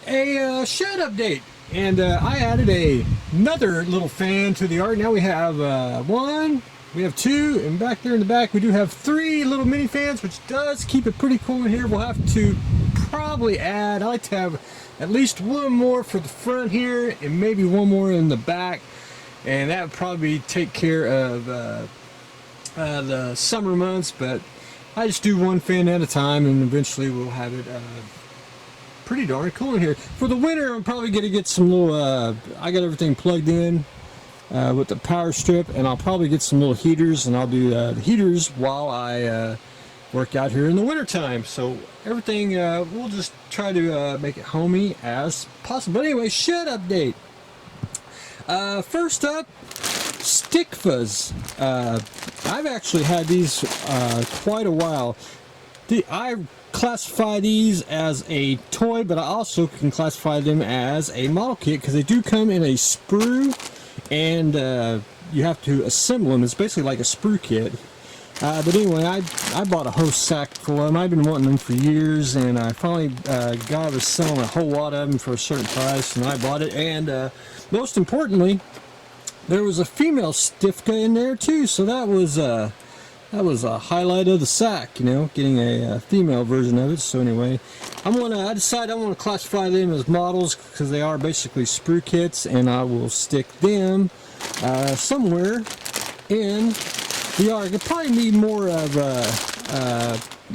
a shed update, and I added another little fan to the art. Now we have one, we have two, and back there in the back we do have three little mini fans, which does keep it pretty cool in here. We'll have to probably add, I like to have at least one more for the front here and maybe one more in the back, and that would probably take care of the summer months, but I just do one fan at a time, and eventually we'll have it pretty darn cool in here. For the winter, I'm probably going to get some little, I got everything plugged in with the power strip, and I'll probably get some little heaters, and I'll do the heaters while I work out here in the winter time. So everything, we'll just try to make it homey as possible. But anyway, shed update. First up, stick fuzz. I've actually had these quite a while. I classify these as a toy, but I also can classify them as a model kit because they do come in a sprue, and you have to assemble them. It's basically like a sprue kit. But anyway, I bought a whole sack full of them. I've been wanting them for years, and I finally guy was selling a whole lot of them for a certain price, and I bought it. And most importantly, there was a female Stifka in there too, so that was a highlight of the sack, you know, getting a female version of it. So anyway, I decided I want to classify them as models because they are basically sprue kits, and I will stick them somewhere in the art. I could probably need more of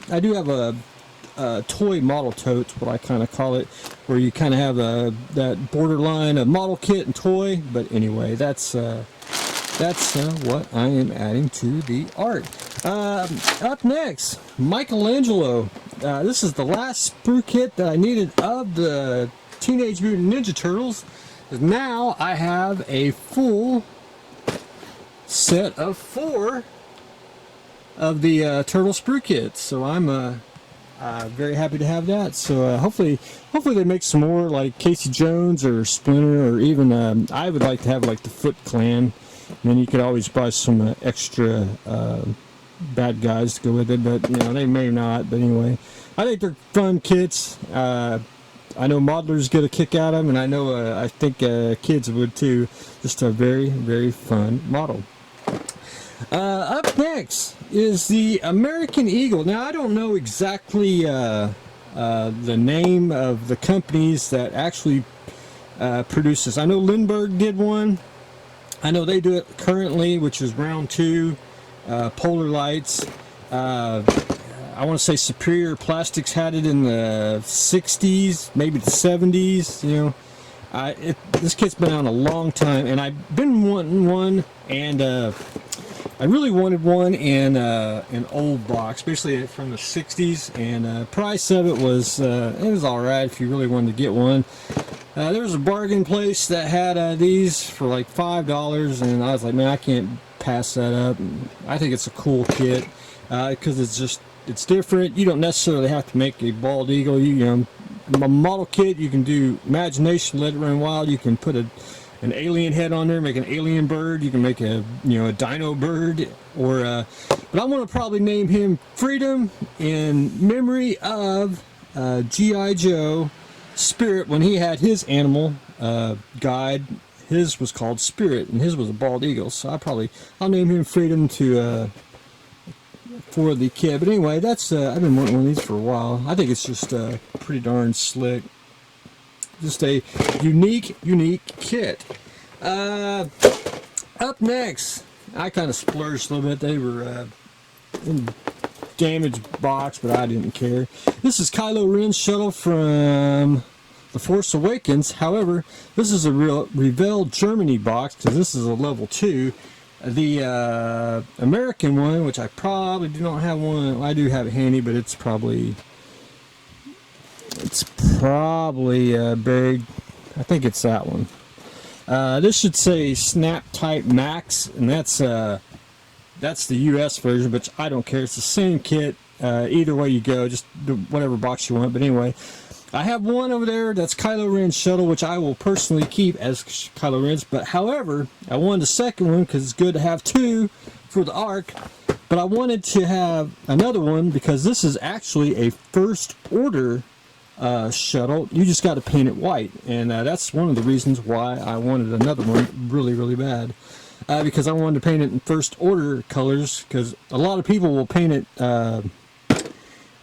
I do have a toy model tote, what I kind of call it, where you kind of have that borderline of model kit and toy. But anyway, that's what I am adding to the art. Up next, Michelangelo. This is the last sprue kit that I needed of the Teenage Mutant Ninja Turtles. Now I have a full set of 4 of the turtle sprue kits, so I'm very happy to have that. So hopefully they make some more, like Casey Jones or Splinter, or even I would like to have like the Foot Clan, and then you could always buy some extra bad guys to go with it, but you know, they may not. But anyway, I think they're fun kits. I know modelers get a kick out of them, and I know I think kids would too. Just a very, very fun model. Up next is the American Eagle. Now, I don't know exactly the name of the companies that actually produce this. I know Lindbergh did one. I know they do it currently, which is round 2. Polar Lights. I want to say Superior Plastics had it in the 60s, maybe the 70s. You know, this kit's been out a long time, and I've been wanting one, and I really wanted one in an old box, basically from the 60s, and price of it was all right if you really wanted to get one. There was a bargain place that had these for like $5, and I was like, man, I can't pass that up. And I think it's a cool kit because it's different. You don't necessarily have to make a bald eagle. You know, a model kit, you can do imagination, let it run wild. You can put an alien head on there, make an alien bird. You can make a dino bird, or but I want to probably name him Freedom in memory of G.I. Joe Spirit when he had his animal guide. His was called Spirit, and his was a bald eagle. So I'll name him Freedom for the kid. But anyway, that's I've been wanting one of these for a while. I think it's just pretty darn slick. Just a unique kit. Up next, I kind of splurged a little bit. They were in damaged box, but I didn't care. This is Kylo Ren shuttle from The Force Awakens. However, this is a real Revell Germany box because this is a level 2. The American one, which I probably do not have one. I do have it handy, but it's probably buried. I think it's that one. This should say Snap Type Max, and that's the US version, but I don't care. It's the same kit. Either way you go, just do whatever box you want. But anyway, I have one over there that's Kylo Ren shuttle, which I will personally keep as Kylo Ren's. But however, I wanted a second one because it's good to have 2 for the Ark. But I wanted to have another one because this is actually a first order shuttle. You just got to paint it white, and that's one of the reasons why I wanted another one really, really bad. Because I wanted to paint it in first order colors, because a lot of people will paint it the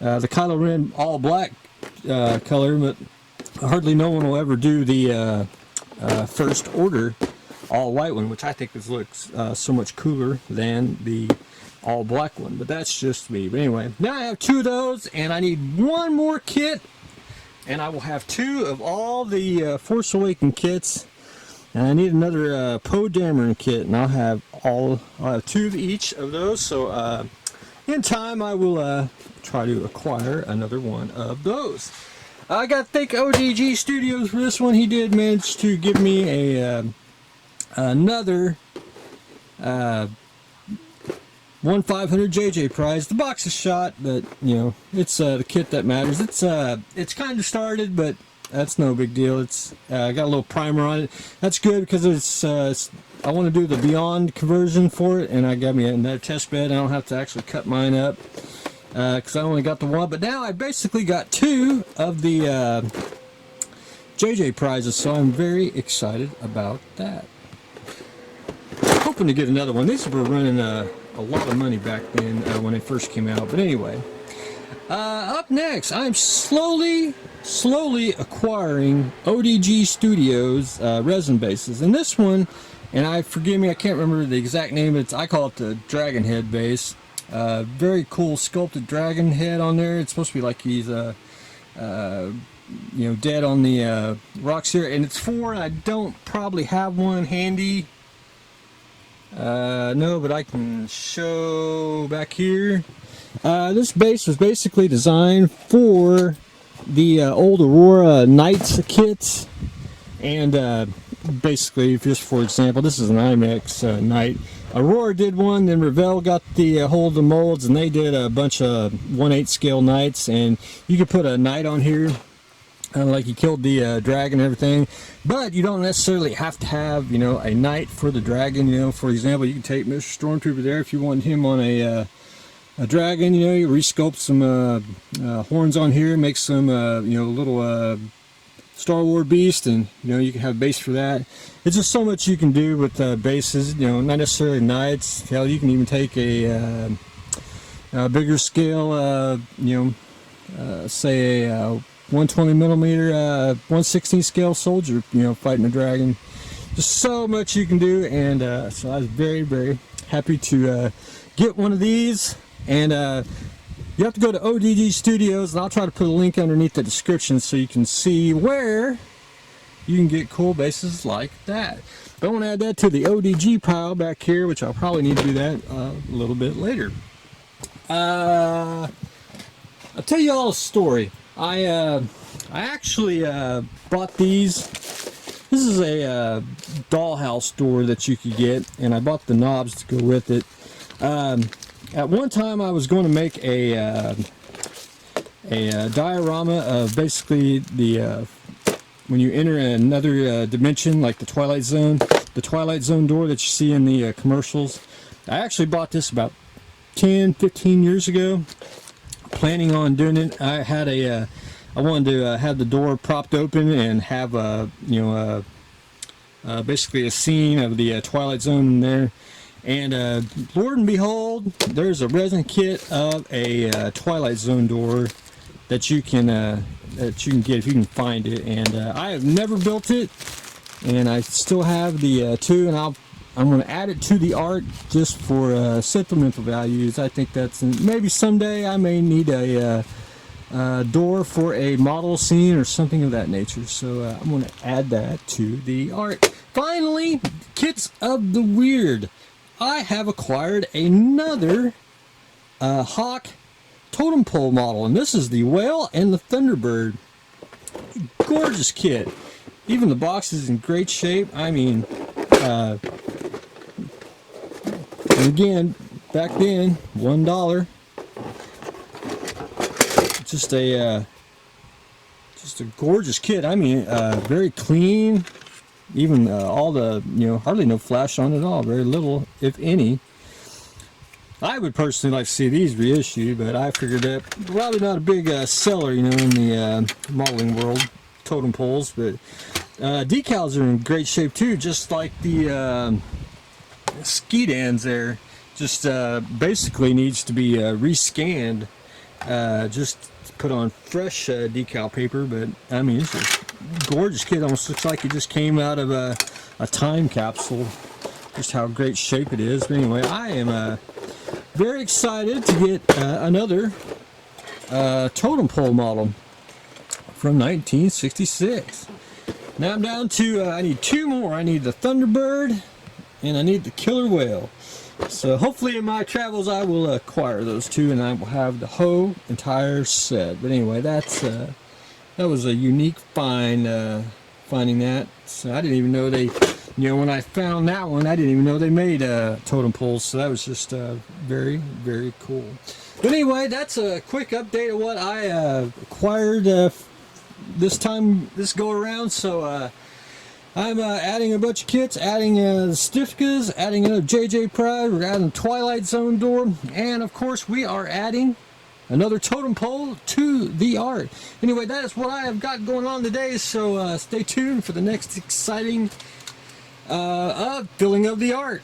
Kylo Ren all black color, but hardly no one will ever do the first order all white one, which I think looks so much cooler than the all black one. But that's just me. But anyway, now I have 2 of those, and I need 1 more kit, and I will have 2 of all the Force Awakens kits. And I need another Poe Dameron kit, and I'll have 2 of each of those. So in time, I will try to acquire another one of those. I got to thank ODG Studios for this one. He did manage to give me another 1/500 JJ prize. The box is shot, but you know it's the kit that matters. It's kind of started, but that's no big deal. It's got a little primer on it. That's good because I want to do the Beyond conversion for it, and I got me another test bed. I don't have to actually cut mine up because I only got the 1. But now I basically got 2 of the JJ prizes, so I'm very excited about that. Hoping to get another one. These were running a lot of money back then when they first came out. But anyway, up next, I'm slowly acquiring ODG Studios resin bases, and this one, and forgive me, I can't remember the exact name. I call it the Dragon Head base. Very cool sculpted dragon head on there. It's supposed to be like he's you know, dead on the rocks here, and it's 4. And I don't probably have one handy. No, but I can show back here. This base was basically designed for the old Aurora Knights kits, and basically, just for example, this is an IMAX Knight. Aurora did one, then Revell got the hold of the molds, and they did a bunch of 1/8 scale Knights, and you could put a Knight on here, like you killed the dragon and everything, but you don't necessarily have to have, you know, a Knight for the dragon. You know, for example, you can take Mr. Stormtrooper there if you want him on a dragon. You know, you resculpt some horns on here, make some you know, little Star Wars beast, and you know, you can have a base for that. It's just so much you can do with bases. You know, not necessarily Knights. Hell, you can even take a bigger scale. You know, say a 120 millimeter, 1/16 scale soldier. You know, fighting a dragon. Just so much you can do, and so I was very, very happy to get one of these. And you have to go to ODG Studios, and I'll try to put a link underneath the description so you can see where you can get cool bases like that. But I want to add that to the ODG pile back here, which I'll probably need to do that a little bit later. I'll tell you all a story. I actually bought these. This is a dollhouse door that you could get, and I bought the knobs to go with it. At one time, I was going to make a diorama of basically the when you enter another dimension, like the Twilight Zone door that you see in the commercials. I actually bought this about 10-15 years ago, planning on doing it. I had I wanted to have the door propped open and have you know, basically a scene of the Twilight Zone in there. And Lord and behold, there's a resin kit of a Twilight Zone door that you can get if you can find it. And I have never built it, and I still have the 2, and I'm going to add it to the art just for sentimental values. I think that's maybe someday I may need a door for a model scene or something of that nature. So I'm going to add that to the art. Finally, kits of the weird. I have acquired another Hawk totem pole model, and this is the Whale and the Thunderbird. Gorgeous kit. Even the box is in great shape. I mean, and again, back then, $1. Just a gorgeous kit. I mean, very clean. Even all the, you know, hardly no flash on it at all. Very little, if any. I would personally like to see these reissued, but I figured that probably not a big seller, you know, in the modeling world, totem poles. But decals are in great shape too, just like the ski dans there. Just basically needs to be rescanned, just put on fresh decal paper. But I mean, it's a gorgeous kit. Almost looks like it just came out of a time capsule. Just how great shape it is. But anyway, I am very excited to get another totem pole model from 1966. Now I'm down to, I need two more. I need the Thunderbird and I need the Killer Whale. So hopefully in my travels I will acquire those two and I will have the whole entire set. But anyway, that was a unique find, finding that. So I didn't even know they, you know, when I found that one, I didn't even know they made totem poles. So that was just very, very cool. But anyway, that's a quick update of what I acquired this go around. So I'm adding a bunch of kits, adding Stifkas, adding another JJ Pride, we're adding Twilight Zone door, and of course we are adding another totem pole to the art. Anyway, that is what I have got going on today, so stay tuned for the next exciting filling of the art.